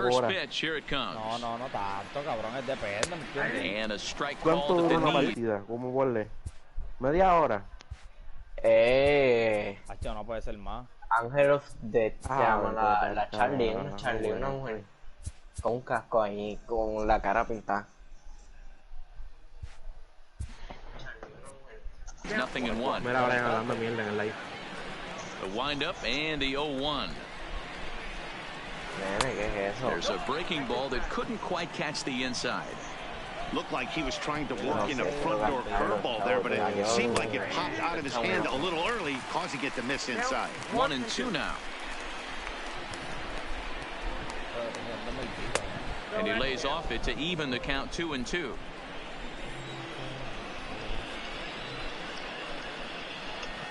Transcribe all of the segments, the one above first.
first horas. pitch, here it comes. No tanto, cabrón, es depende, ¿me entiendes? And a strike ¿Cuánto called at dura the una knee. partida? ¿Cómo vuelve? ¿Media hora? Hacho, no puede ser más. Angel of Death se llama la Charlie, bueno. una mujer con un casco ahí, con la cara pintada. Nothing in one. Mira, Brian hablando mierda en el live. The windup and the 0-1. Nene, ¿qué es eso? There's a breaking ball that couldn't quite catch the inside. Looked like he was trying to work in a front door curveball there, but it seemed like it popped out of his hand a little early, causing it to miss inside. 1-2 now. And he lays off it to even the count 2-2.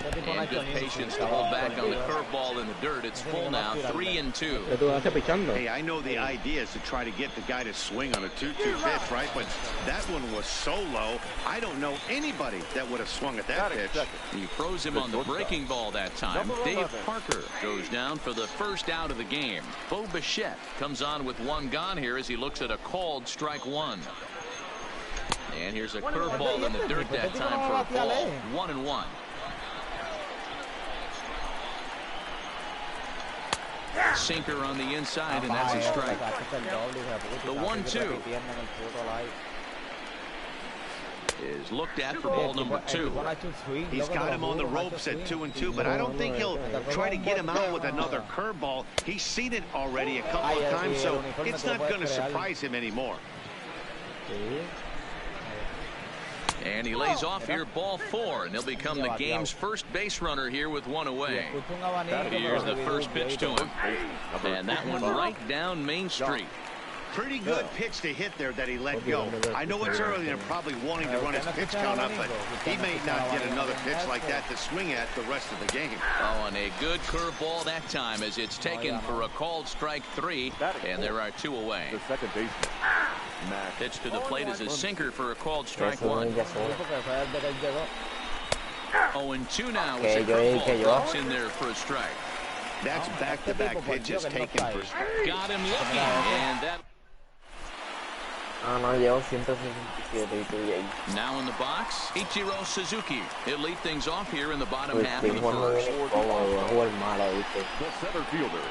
And good patience to hold back on the curveball in the dirt. It's full now, 3-2. Hey, I know the idea is to try to get the guy to swing on a 2-2 pitch, right? But that one was so low, I don't know anybody that would have swung at that pitch. He froze him on the breaking ball that time. Dave Parker goes down for the first out of the game. Bo Bichette comes on with one gone here as he looks at a called strike one. And here's a curveball in the dirt that time for a ball. 1-1. Sinker on the inside, and that's a strike. The 1-2 is looked at for ball number 2. He's got him on the ropes at 2-2, but I don't think he'll try to get him out with another curveball. He's seen it already a couple of times, so it's not going to surprise him anymore. And he lays off here, ball 4, and he'll become the game's first base runner here with one away. Here's the first pitch to him. And that one right down Main Street. Pretty good pitch to hit there that he let go. I know it's early and probably wanting to run his pitch count up, but he may not get another pitch like that to swing at the rest of the game. Oh, and a good curveball that time as it's taken for a called strike 3, and there are 2 away. The second baseman. Pitch to the plate is a sinker for a called strike 1. 0-2 now as a curveball drops in there for a strike. That's back-to-back pitches taken for strike. Got him looking, and that... No, llevo 167 y tú ahí. Now in the box, Ichiro Suzuki. He'll lead things off here in the bottom half of the Juan no first. viene cómodo, va a jugar malo, ¿viste? The center fielder,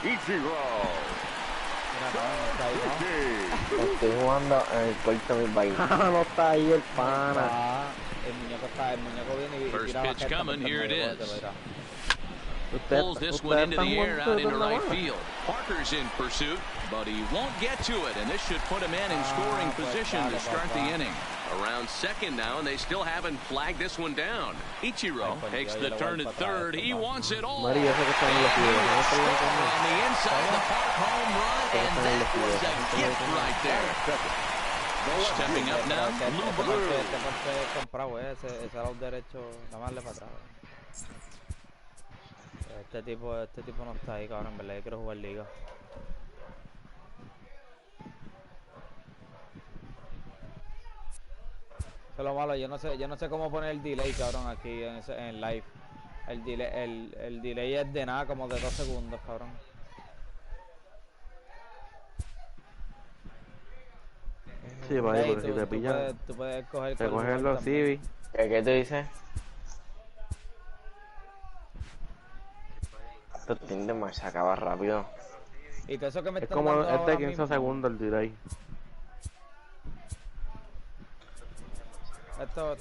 Ichiro. Estoy jugando en el puerto de mi país. No está ahí el pana. El muñeco viene y First tira pitch la coming, here it jeta, is. mira. Pulls this one into the air out into right field. Parker's in pursuit, but he won't get to it, and this should put him in scoring position to start the inning. Around second now, and they still haven't flagged this one down. Ichiro takes the turn at third. He wants it all. María, sé que está en la ciudad. On the inside, the park home run, and that was a gift right there. Stepping up now, Lou Blue. Comprado ese era un derecho, nada más le para atrás. Este tipo no está ahí, cabrón, en verdad, yo quiero jugar liga. Eso es lo malo, yo no sé cómo poner el delay, cabrón, aquí en live. El delay es de nada, como de 2 segundos, cabrón. Sí, vaya, porque si te pillan, tú puedes coger te cogen los civis. ¿Qué te dice? Esto Tinder se acaba rápido. Y todo eso que me Es están como dando ahora 15 mismo, segundos el delay. estos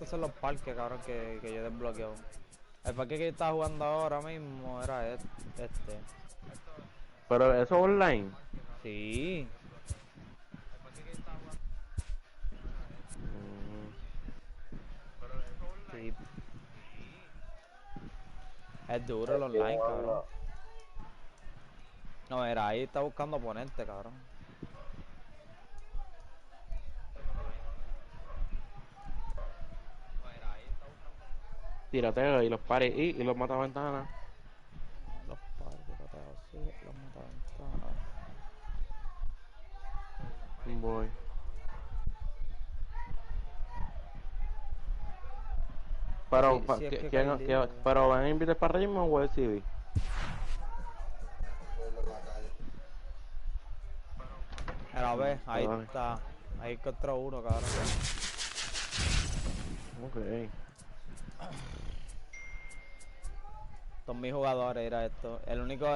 son los parques, cabrón, que yo he desbloqueado. El parque que yo estaba jugando ahora mismo era este. Pero eso online. Sí. Sí. Es duro el online, cabrón. No, era ahí, está buscando oponente, cabrón. Tirateo y los pares y los mataventanas. Los pares, tirateo, sí, los mataventanas. Voy. Pero, Sí, es que pero van a invitar para Raymond o el CV. Mira, ve, ahí está. Ahí encontró uno, cabrón. Ok. Estos mis jugadores, era esto. El único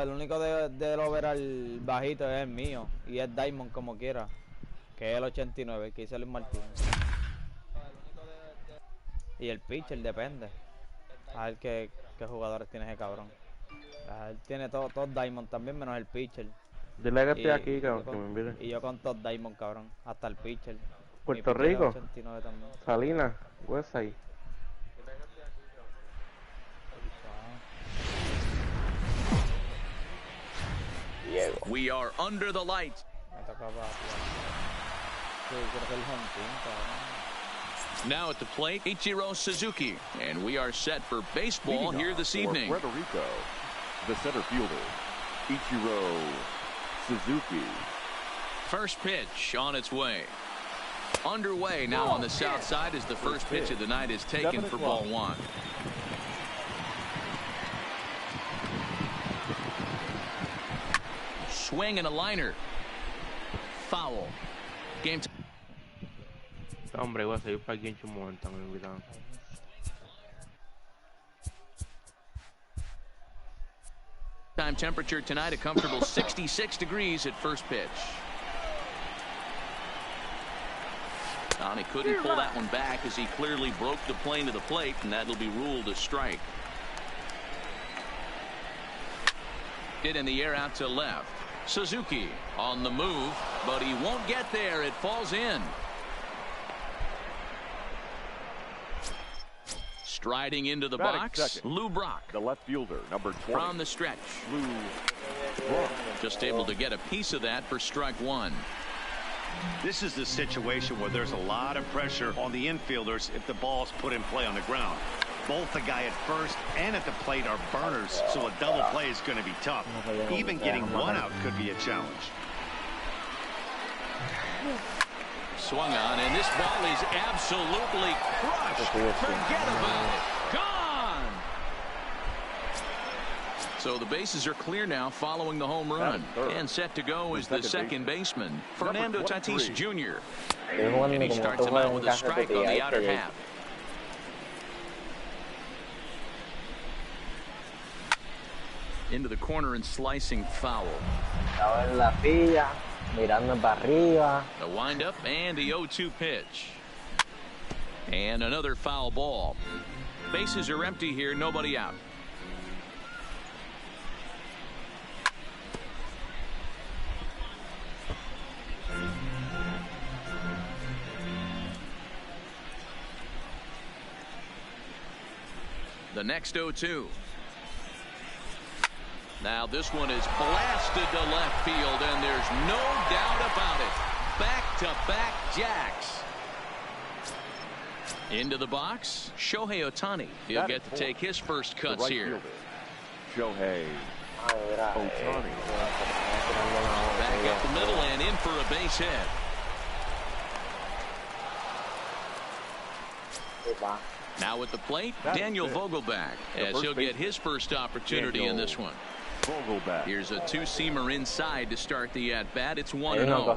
del overall bajito es el mío. Y es Diamond como quiera. Que es el 89, que hizo el Martín. Y el pitcher depende. A ver qué jugadores tiene ese cabrón. Él tiene todos Diamond también, menos el pitcher. Dile que estoy aquí, cabrón, que me envíe. Y yo con todos Diamond, cabrón. Hasta el pitcher. Puerto Rico. 89 también. Salinas, WebSith. We are under the lights. Me tocaba. Sí, creo que el home team, cabrón. Now at the plate, Ichiro Suzuki. And we are set for baseball here this evening. Puerto Rico, the center fielder, Ichiro Suzuki. First pitch on its way. Underway now on the south side as the first pitch of the night is taken for ball one. Swing and a liner. Foul. Game time. Hombre, voy a seguir para aquí en un momento, me invitaron. Time temperature tonight a comfortable 66 degrees at first pitch. He couldn't pull that one back as he clearly broke the plane to the plate, and that'll be ruled a strike. Hit in the air out to left. Suzuki on the move, but he won't get there. It falls in. Striding into the box, second. Lou Brock. The left fielder, number 20. From the stretch. Lou Brock. Just able to get a piece of that for strike one. This is the situation where there's a lot of pressure on the infielders if the ball's put in play on the ground. Both the guy at first and at the plate are burners, so a double play is going to be tough. Even getting one out could be a challenge. Swung on, and this ball is absolutely crushed. Forget about it. Gone! So the bases are clear now following the home run. And set to go is the second baseman, Fernando Tatis Jr. And he starts him out with a strike on the outer half. Into the corner and slicing foul. Estaba en la silla, mirando para arriba. The windup and the 0-2 pitch. And another foul ball. Bases are empty here, nobody out. The next 0-2. Now this one is blasted to left field, and there's no doubt about it. Back-to-back jacks. Into the box, Shohei Ohtani. He'll get to take his first cuts here. Shohei Ohtani. Back up the middle and in for a base hit. Now at the plate, Daniel Vogelback, as he'll get his first opportunity in this one. Here's a two-seamer inside to start the at-bat. It's 1-0.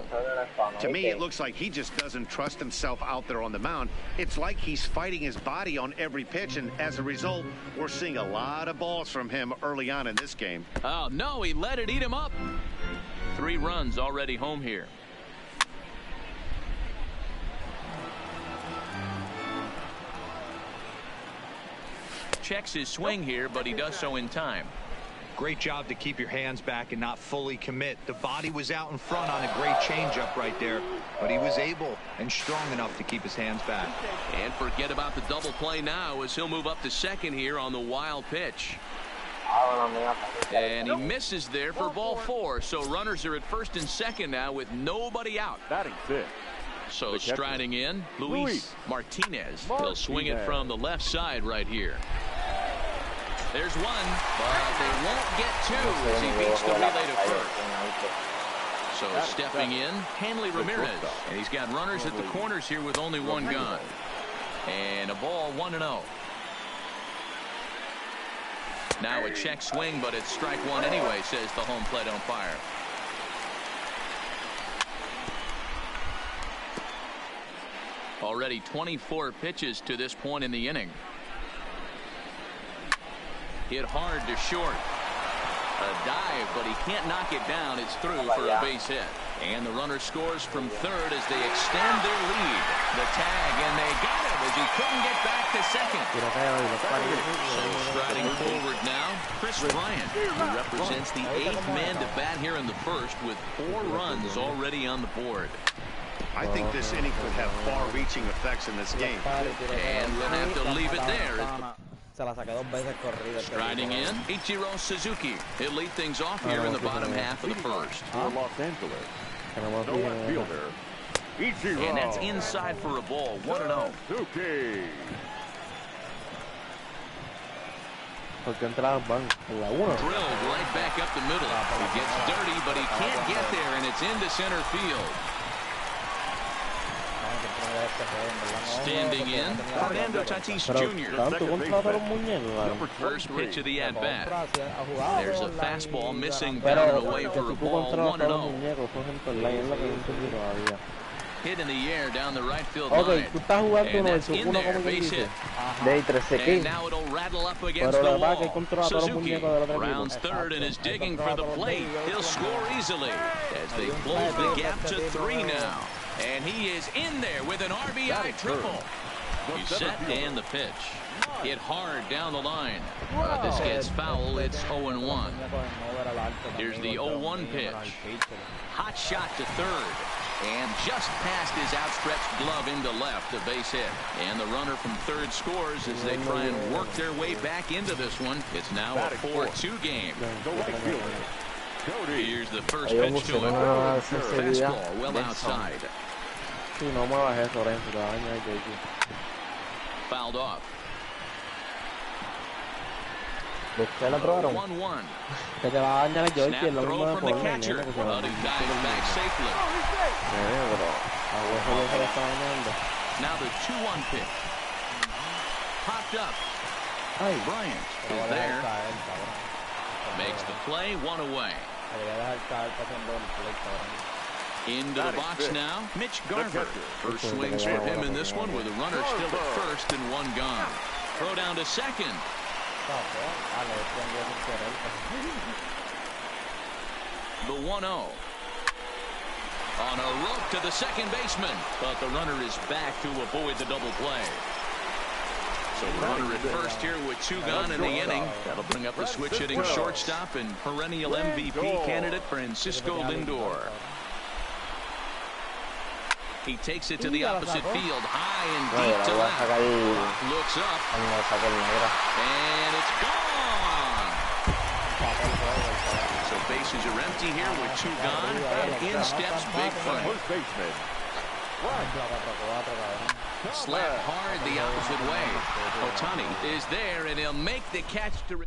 To me, it looks like he just doesn't trust himself out there on the mound. It's like he's fighting his body on every pitch, and as a result, we're seeing a lot of balls from him early on in this game. Oh, no, he let it eat him up. 3 runs already home here. Checks his swing here, but he does so in time. Great job to keep your hands back and not fully commit. The body was out in front on a great changeup right there, but he was able and strong enough to keep his hands back. And forget about the double play now as he'll move up to second here on the wild pitch. And he misses there for ball 4. So runners are at first and second now with nobody out. Batting fifth. So striding in, Luis Martinez. He'll swing it from the left side right here. There's one, but they won't get 2 as he beats the relay to first. So stepping in, Hanley Ramirez. And he's got runners at the corners here with only 1 gone. And a ball 1-0. Now a check swing, but it's strike 1 anyway, says the home plate umpire. Already 24 pitches to this point in the inning. Hit hard to short. A dive, but he can't knock it down. It's through for a base hit. And the runner scores from third as they extend their lead. The tag, and they got it as he couldn't get back to second. So striding forward now, Chris Bryant, who represents the 8th man to bat here in the first with 4 runs already on the board. I think this inning could have far-reaching effects in this game. And we'll have to leave it there. Se la saqué 2 veces corrida. Striding in, Ichiro Suzuki. He'll lead things off here in the bottom half of the first. For Los Angeles, the left fielder, Ichiro. And that's inside for a ball. 1-0. Suzuki. Drilled right back up the middle. He gets dirty, but he can't get there, and it's into center field. Standing in, Fernando Tatis Jr. First pitch of the at-bat. There's a fastball missing, bounded away for a ball. 1-0. Hit in the air down the right field line. And that's in there, base hit. And now it'll rattle up against the wall. Suzuki rounds third and is digging for the plate. He'll score easily as they close the gap to 3 now. And he is in there with an RBI triple. He's set and the pitch. Hit hard down the line. This gets foul. It's 0-1. Here's the 0-1 pitch. Hot shot to third. And just past his outstretched glove into left, a base hit. And the runner from third scores as they try and work their way back into this one. It's now a 4-2 game. Here's the first pitch to him. Fastball well outside. Fouled off. 1-1. Snap throw from the catcher. But he dives back safely. Now the 2-1 pitch. Popped up. Bryant is there. Makes the play, 1 away. Into the box now, Mitch Garver. First swings for him in this one with a runner still at first and 1 gone. Throw down to second. The 1-0. On a rope to the second baseman, but the runner is back to avoid the double play. So the runner at first here with 2 gone in the inning. That'll bring up the switch-hitting shortstop and perennial MVP candidate Francisco Lindor. He takes it to the opposite field, high and deep to left. Looks up, and it's gone. So bases are empty here with 2 gone, and in steps Big Frank. Slap hard the opposite way. Ohtani is there, and he'll make the catch to...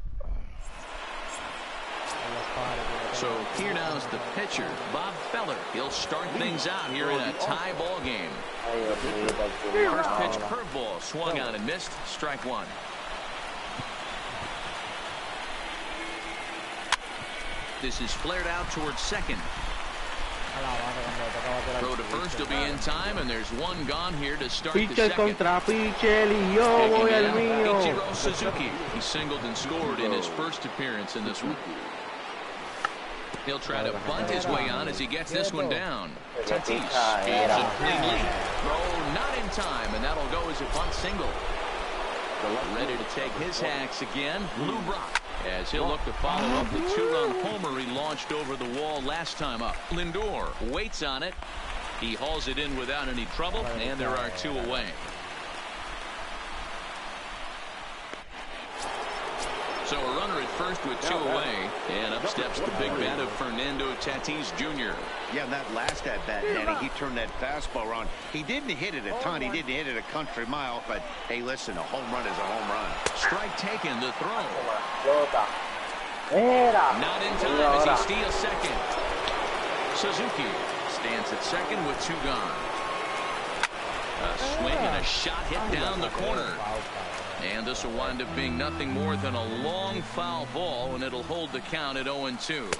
So here now is the pitcher, Bob Feller. He'll start things out here in a tie ball game. First pitch curveball swung on and missed. Strike 1. This is flared out towards second. Throw to first will be in time, and there's 1 gone here to start the second. Ichiro Suzuki. He singled and scored in his first appearance in this one. He'll try to bunt his way on as he gets this one down. Tatis gives a clean lead. Throw not in time, and that'll go as a bunt single. Ready to take his hacks again, Lou Brock, as he'll look to follow up the 2-run homer he launched over the wall last time up. Lindor waits on it. He hauls it in without any trouble, and there are 2 away. So a runner at first with 2 away, and up steps the big bat of Fernando Tatis Jr. Yeah, that last at-bat, Danny, he turned that fastball around. He didn't hit it a ton. He didn't hit it a country mile, but hey, listen, a home run is a home run. Strike taken, the throw. Not in time as he steals second. Suzuki stands at second with 2 gone. A swing and a shot hit down the corner. And this will wind up being nothing more than a long foul ball, and it'll hold the count at 0-2.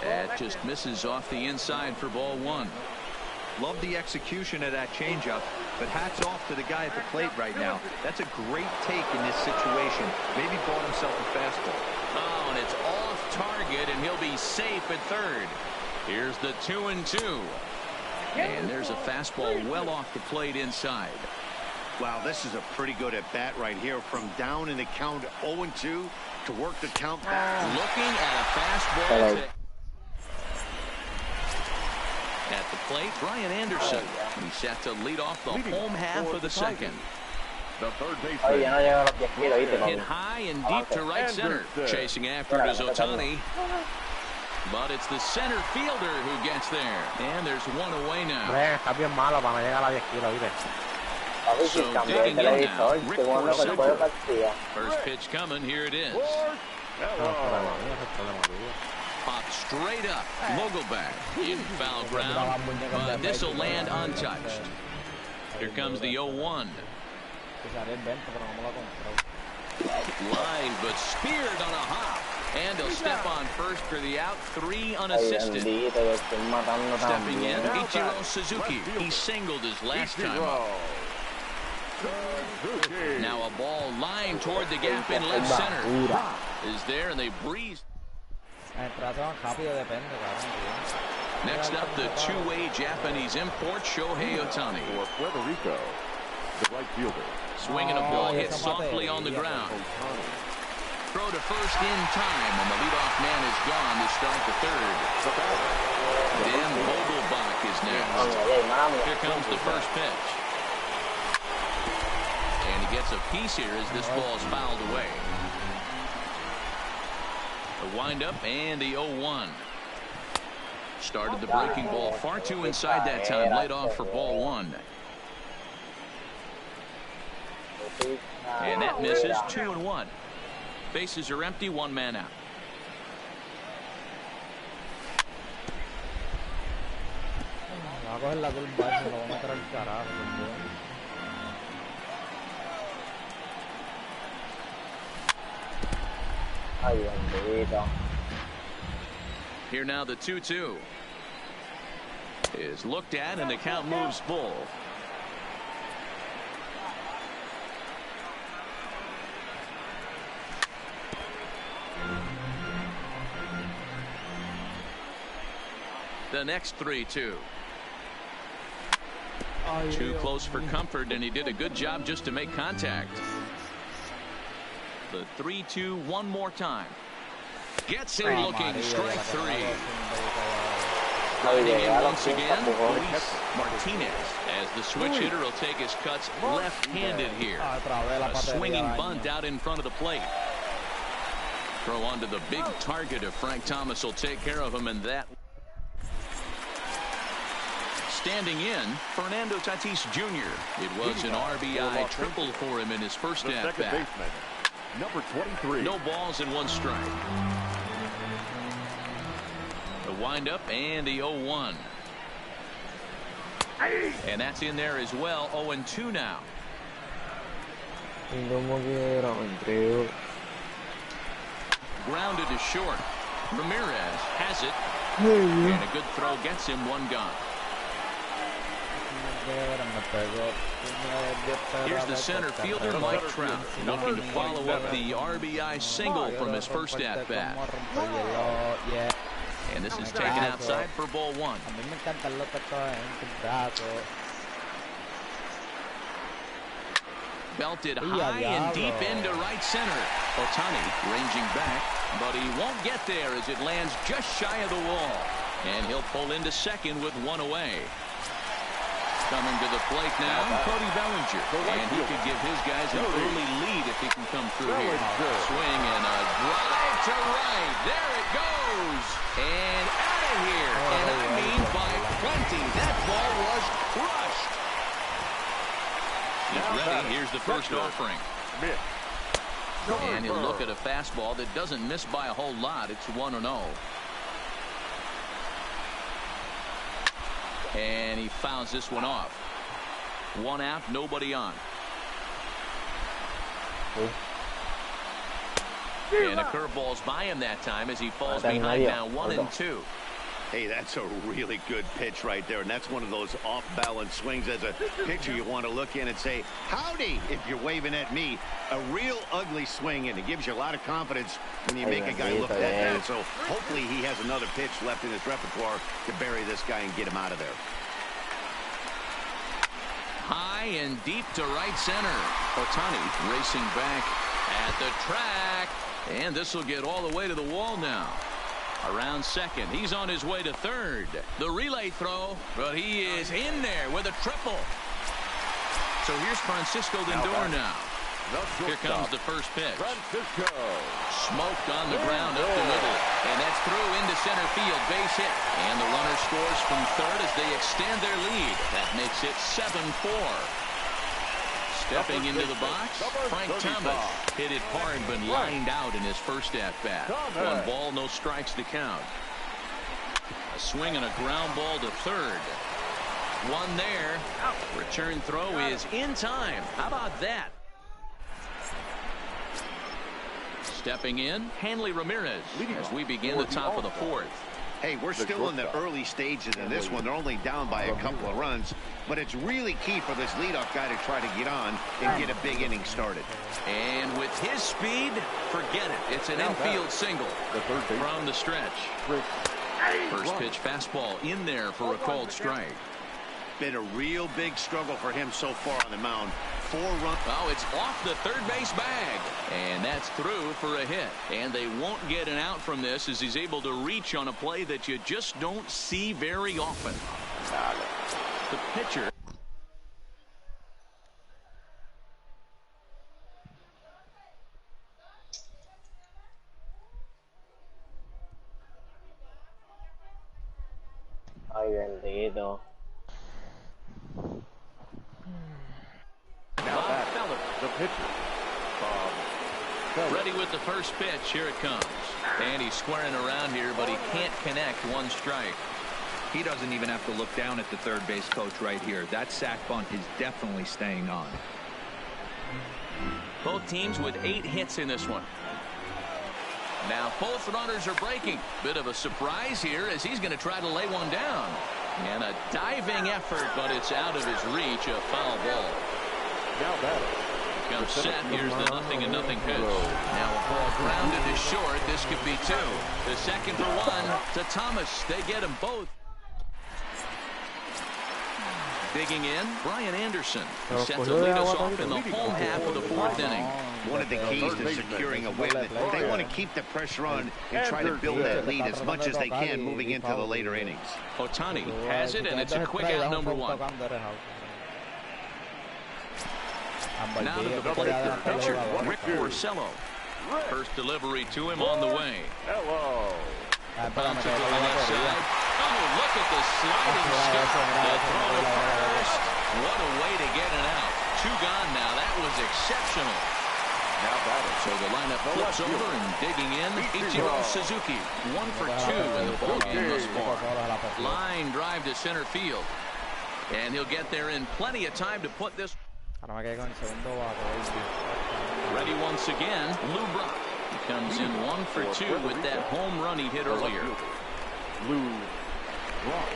That just misses off the inside for ball 1. Love the execution of that changeup, but hats off to the guy at the plate right now. That's a great take in this situation. Maybe bought himself a fastball. Oh, and it's off target, and he'll be safe at third. Here's the 2-2. And there's a fastball well off the plate inside. Wow, this is a pretty good at bat right here. From down in the count 0-2 to work the count back. Looking at a fastball. At the plate, Brian Anderson. He's set to lead off the home half of the second. The third baseman. Hit high and deep to right center. Chasing after it is Ohtani. But it's the center fielder who gets there. And there's one away now. So digging in now, Rick Porcello. First pitch coming, here it is. Popped straight up, Vogelback in foul ground, but this will land untouched. Here comes the 0-1. Line, but speared on a hop. And he'll step on first for the out, 3 unassisted. Stepping in, Ichiro Suzuki. He singled his last time up. Now a ball lined toward the gap in left center. Is there, and they breeze. Next up, the two-way Japanese import, Shohei Ohtani. For Puerto Rico, the right fielder. Swinging a ball hit softly on the ground. Throw to first in time, and the leadoff man is gone to start the third. Dan Vogelbach is next. Here comes the first pitch. And he gets a piece here as this ball is fouled away. The windup and the 0-1. Started the breaking ball far too inside that time. Laid off for ball 1. And that misses. 2-1. Bases are empty. 1 man out. Here now the 2-2 is looked at, and the count moves full. The next 3-2. Too close for comfort, and he did a good job just to make contact. The 3-2 one more time. Gets him looking. Strike 3. Grinding in once again, Luis Martinez, as the switch hitter will take his cuts left-handed here. A swinging bunt out in front of the plate. Throw onto the big target if Frank Thomas will take care of him, and that. Standing in, Fernando Tatis Jr. It was an RBI triple for him in his first at-bat. Number 23. No balls and 1 strike. The windup and the 0-1. And that's in there as well. 0-2 now. Grounded to short. Ramirez has it. And a good throw gets him 1 gone. Here's the center fielder, Mike Trout, looking to follow up the RBI single from his first at-bat. And this is taken outside for ball 1. Belted high and deep into right center. Ohtani ranging back, but he won't get there as it lands just shy of the wall. And he'll pull into second with 1 away. Coming to the plate now, Cody Bellinger. And he could give his guys an early lead if he can come through here. Swing and a drive to right. There it goes. And out of here. And I mean by plenty. That ball was crushed. He's ready. Here's the first offering. And he'll look at a fastball that doesn't miss by a whole lot. It's 1-0. And he fouls this one off. 1 out, nobody on. And a curveball's by him that time as he falls behind now 1-2. Hey, that's a really good pitch right there, and that's one of those off-balance swings. As a pitcher, you want to look in and say, howdy, if you're waving at me. A real ugly swing, and it gives you a lot of confidence when you make a guy look that bad. So hopefully he has another pitch left in his repertoire to bury this guy and get him out of there. High and deep to right center. Ohtani racing back at the track, and this will get all the way to the wall now. Around second, he's on his way to third. The relay throw, but he is in there with a triple. So here's Francisco Lindor now. Here comes the first pitch. Smoked on the ground up the middle, and that's through into center field, base hit. And the runner scores from third as they extend their lead. That makes it 7-4. Stepping into the box, Frank Thomas hit it hard but lined out in his first at-bat. 1 ball, no strikes to count. A swing and a ground ball to third. One there. Return throw is in time. How about that? Stepping in, Hanley Ramirez as we begin the top of the fourth. Hey, we're still in the early stages in this one. They're only down by a couple of runs, but it's really key for this leadoff guy to try to get on and get a big inning started. And with his speed, forget it. It's an infield single from the stretch. First pitch fastball in there for a called strike. Been a real big struggle for him so far on the mound. 4 runs. Oh, it's off the third base bag. And that's through for a hit. And they won't get an out from this as he's able to reach on a play that you just don't see very often. The pitcher. Ay, bendito. The pitcher. Ready with the first pitch. Here it comes. And he's squaring around here, but he can't connect. 1 strike. He doesn't even have to look down at the third base coach right here. That sack bunt is definitely staying on. Both teams with 8 hits in this one. Now both runners are breaking. Bit of a surprise here as he's going to try to lay one down. And a diving effort, but it's out of his reach. A foul ball. Now batting. Comes set. Here's the 0-0 pitch. Now a ball grounded to short. This could be 2. The second for 1 to Thomas. They get them both. Digging in, Brian Anderson. Set to lead us off in the home half of the 4th inning. One of the keys to securing a win. They want to keep the pressure on and try to build that lead as much as they can moving into the later innings. Ohtani has it, and it's a quick out, number 1. Now to the plate, pitcher Rick Porcello. First delivery to him on the way. Hello. Bounce it to the left side. Oh, look at the sliding step. The throw first. What a way to get it out. 2 gone now. That was exceptional. Now batting. So the lineup flips over and digging in. Ichiro Suzuki. 1 for 2 in the ballgame thus far. Line drive to center field. And he'll get there in plenty of time to put this. Ready once again, Lou Brock. He comes in 1 for 2 with that home run he hit earlier. Lou Brock.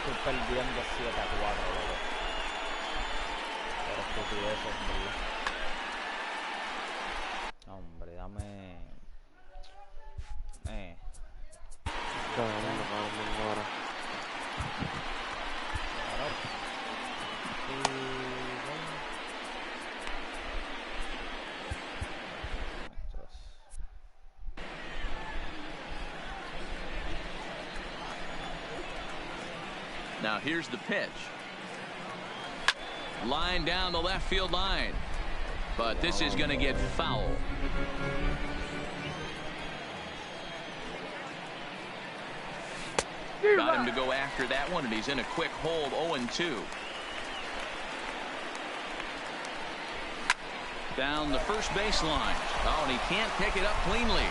Estoy perdiendo 7-4, loco. Pero estupidez, hombre, dame. Now here's the pitch. Line down the left field line. But this is going to get foul. Got him to go after that one, and he's in a quick hold. 0-2. Down the first baseline. Oh, and he can't pick it up cleanly.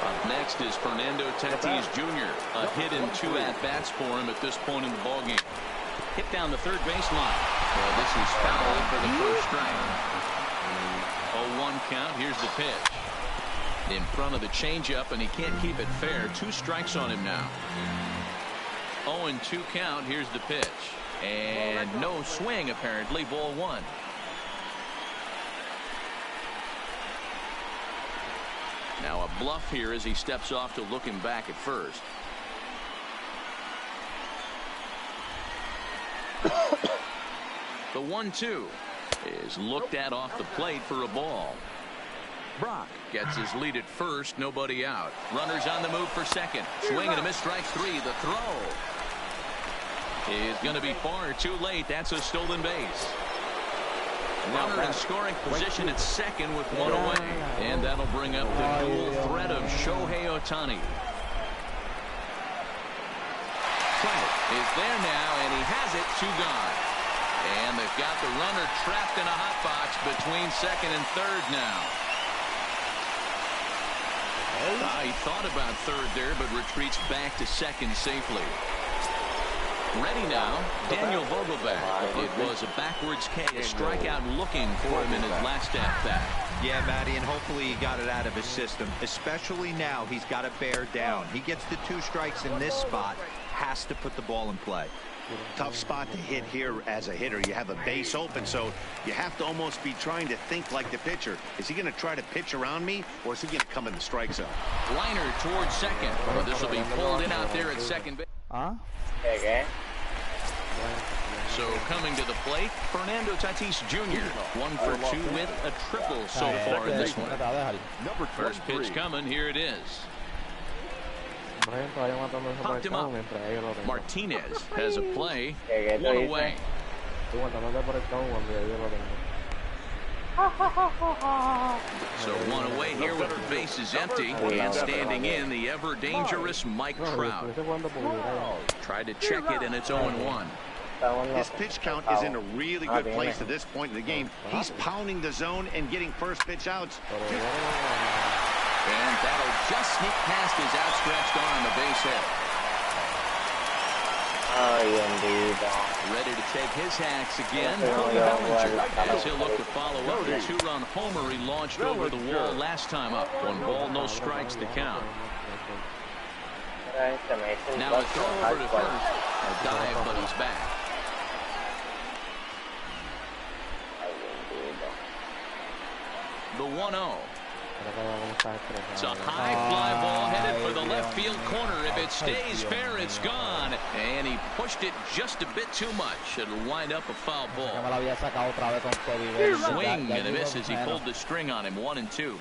Up next is Fernando Tatis Jr. A hit in 2 at-bats for him at this point in the ballgame. Hit down the third baseline. Well, this is foul for the first strike. 0-1 count. Here's the pitch. In front of the changeup, and he can't keep it fair. 2 strikes on him now. 0-2 count. Here's the pitch. And no swing, apparently. Ball 1. Now a bluff here as he steps off to look him back at first. The 1-2 is looked at off the plate for a ball. Brock gets his lead at first, nobody out. Runners on the move for second. Swing and a miss, strike 3. The throw is going to be far too late. That's a stolen base. Runner in scoring position at second with 1 away. And that'll bring up the dual threat of Shohei Ohtani. Trout is there now, and he has it. 2 gone. And they've got the runner trapped in a hot box between second and third now. He thought about third there, but retreats back to second safely. Ready now, Daniel Vogelback. It was a backwards strikeout looking for him in his last at-bat. Yeah, Matty, and hopefully he got it out of his system. Especially now, he's got to bear down. He gets the 2 strikes in this spot, has to put the ball in play. Tough spot to hit here as a hitter. You have a base open, so you have to almost be trying to think like the pitcher. Is he going to try to pitch around me, or is he going to come in the strike zone? Liner towards second. Well, this will be pulled in out there at second base. Okay. So coming to the plate, Fernando Tatis Jr. 1 for 2 with a triple so far in this one. First pitch coming. Here it is. Popped him up. Martinez has a play. 1 away. So 1 away here with the bases empty. And standing in, the ever-dangerous Mike Trout. Tried to check it, and it's 0-1. His pitch count is in a really good place at this point in the game. He's pounding the zone and getting first pitch outs. And that'll just sneak past his outstretched arm, a base hit. Ready to take his hacks again, Cody Bellinger, as he'll look to follow up the 2-run homer he launched over the wall last time up. 1 ball, no strikes to count. Now a throw over to first. A dive, but he's back. The 1-0. It's a high fly ball headed for the left field corner. If it stays fair, it's gone. And he pushed it just a bit too much. It'll wind up a foul ball. Swing and a miss as he pulled the string on him. 1-2.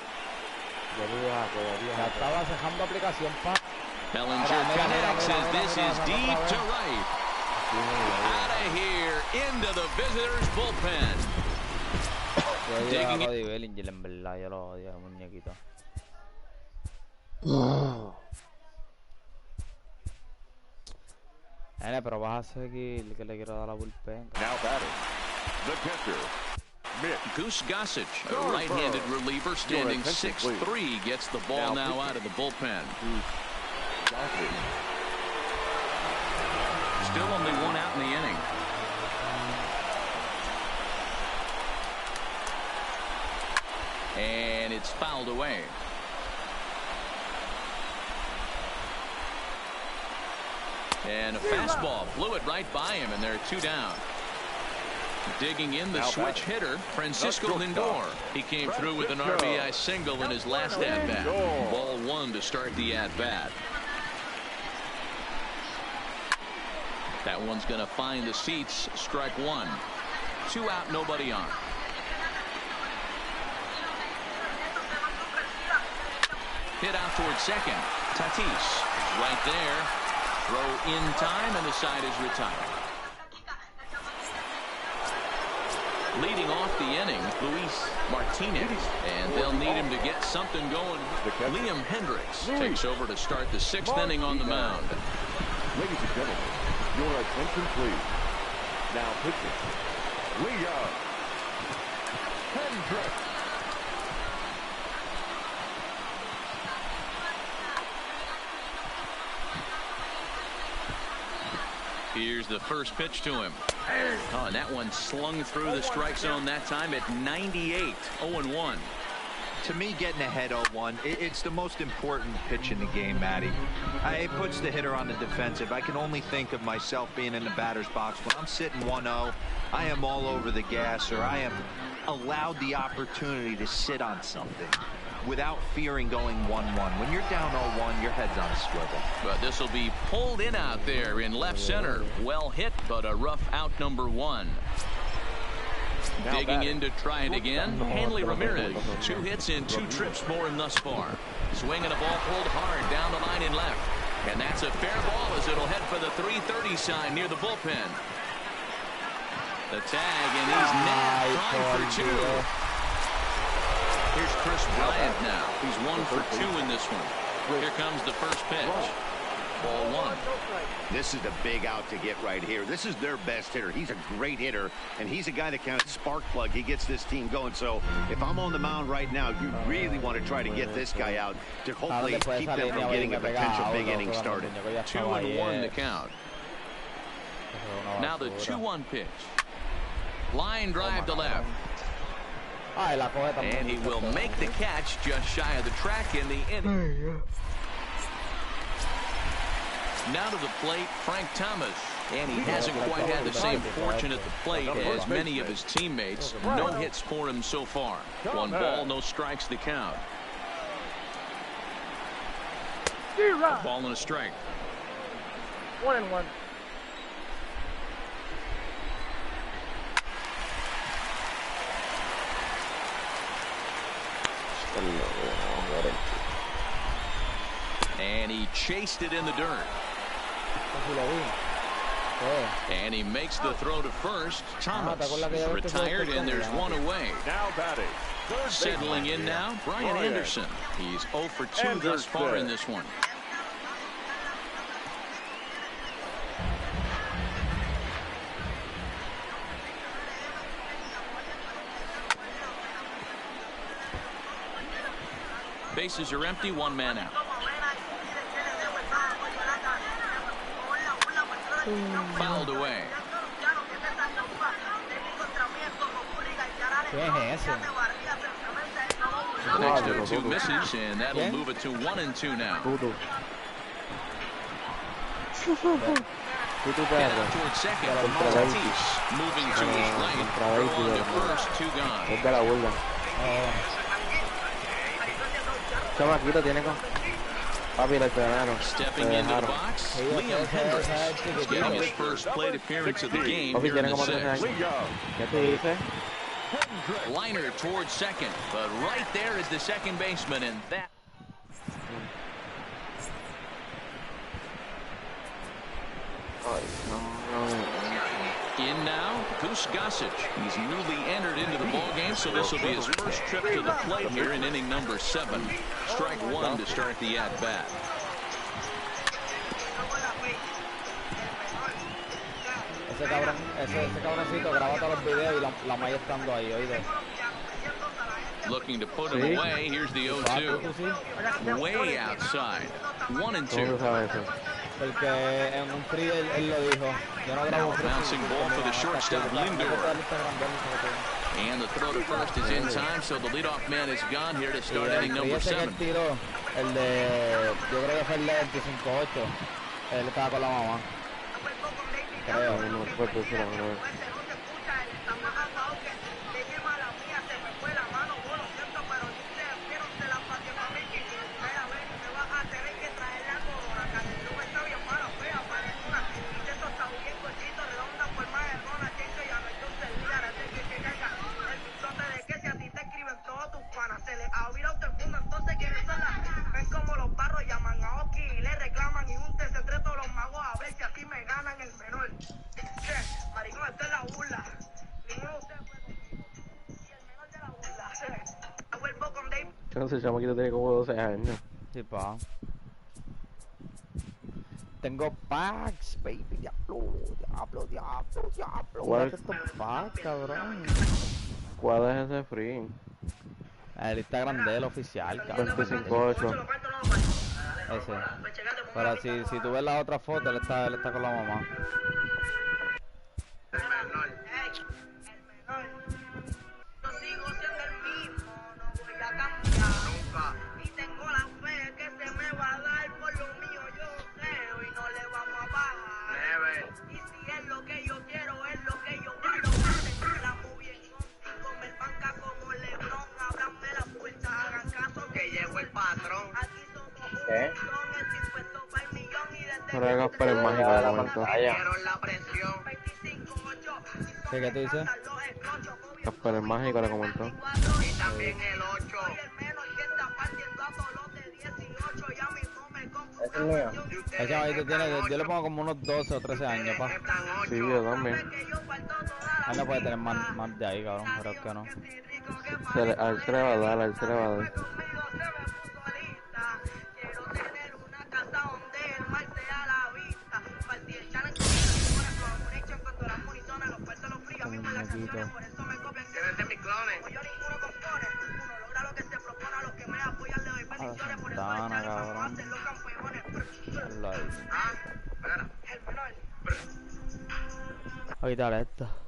Bellinger connects as this is deep to right. Out of here into the visitors' bullpen. Digging it. Pero vas a seguir que le quiero dar la bullpen. Now batting, the catcher, Goose Gossage, a right-handed reliever standing 6'3", gets the ball now out of the bullpen. Still only 1 out in the inning. And it's fouled away. And a fastball flew it right by him, and there are 2 down. Digging in the switch hitter, Francisco Lindor. He came through with an RBI single in his last at-bat. Ball 1 to start the at-bat. That one's going to find the seats. Strike 1. 2 out, nobody on. Hit out towards second. Tatis right there. Throw in time, and the side is retired. Leading off the inning, Luis Martinez, and they'll need him to get something going. Liam Hendricks takes over to start the 6th inning on the mound. Ladies and gentlemen, your attention please. Now pitching, Liam Hendricks. Here's the first pitch to him. Oh, and that one slung through the strike zone that time at 98. 0-1. To me, getting ahead 0-1, it's the most important pitch in the game, Matty. It puts the hitter on the defensive. I can only think of myself being in the batter's box. When I'm sitting 1-0, I am all over the gas, or I am allowed the opportunity to sit on something without fearing going 1-1. When you're down 0-1, your head's on a swivel. But this will be pulled in out there in left center. Well hit, but a rough out number 1. Digging in to try it again, Hanley Ramirez. 2 hits in 2 trips for him thus far. Swinging a ball pulled hard down the line in left. And that's a fair ball as it'll head for the 330 sign near the bullpen. The tag, and he's nabbed, trying for 2. Here's Chris Bryant now. He's 1 for 2 in this one. Here comes the first pitch. Ball 1. This is the big out to get right here. This is their best hitter. He's a great hitter, and he's a guy that kind of spark plug. He gets this team going. So if I'm on the mound right now, you really want to try to get this guy out to hopefully keep them from getting a potential big inning started. 2-1 to count. Now the 2-1 pitch. Line drive to left. And he will make the catch just shy of the track in the inning. Now to the plate, Frank Thomas. And he hasn't quite had the same fortune at the plate as many of his teammates. No hits for him so far. 1 ball, no strikes to count. A ball and a strike. 1-1. And he chased it in the dirt. And he makes the throw to first. Thomas is retired, and there's 1 away. Now batting. Settling in now, Brian Anderson. He's 0 for 2 thus far in this one. Bases are empty, 1 man out. Fouled away. The next 2 misses, and that'll move it to 1-2 now. Get out towards second for Tatis. Moving to his right. Throw on to first, 2 gone. Stepping into the box, Liam Hendricks is getting his first plate appearance of the game here in the 6th. Liner towards second, but right there is the second baseman, and that. In now, Goose Gossage. He's newly entered into the ballgame, so this will be his first trip to the plate here in inning number 7. Strike 1 to start the at-bat. Ese cabroncito graba todos los videos y la malla estando ahí, oído. Looking to put him away. Here's the 0-2. Way outside. 1-2. Porque en un free él lo dijo. Yo no grabo free. Bouncing ball for the shortstop, Lindor. And the throw to first is in time, so the leadoff man is gone here to start inning number 7. El de, yo creo que fue el de 25-8. Él estaba con la mamá. Creo. No fue Ese chamaquito tiene como 12 años. Sí, pa. Tengo packs, baby. Diablo. ¿Cuál? Estos packs, cabrón. ¿Cuál es ese free? El Instagram del oficial, cabrón. 25-8. Ese. Pero si tú ves la otra foto, él está con la mamá. ¿Qué? Pero era Gaspar el mágico La le comentó. pantalla. ¿Qué tú dices? Gaspar el mágico le comentó. Ese es mío. Ese chavito tiene, yo le pongo como unos 12 o 13 años, pa. Sí, yo también. Él no puede tener más de ahí, cabrón, pero es que no. A él se le va a dar, a él se le va a dar. Como un muñequito. A la Santana, cabrón. Ponlo ahí. Voy a quitarle esto.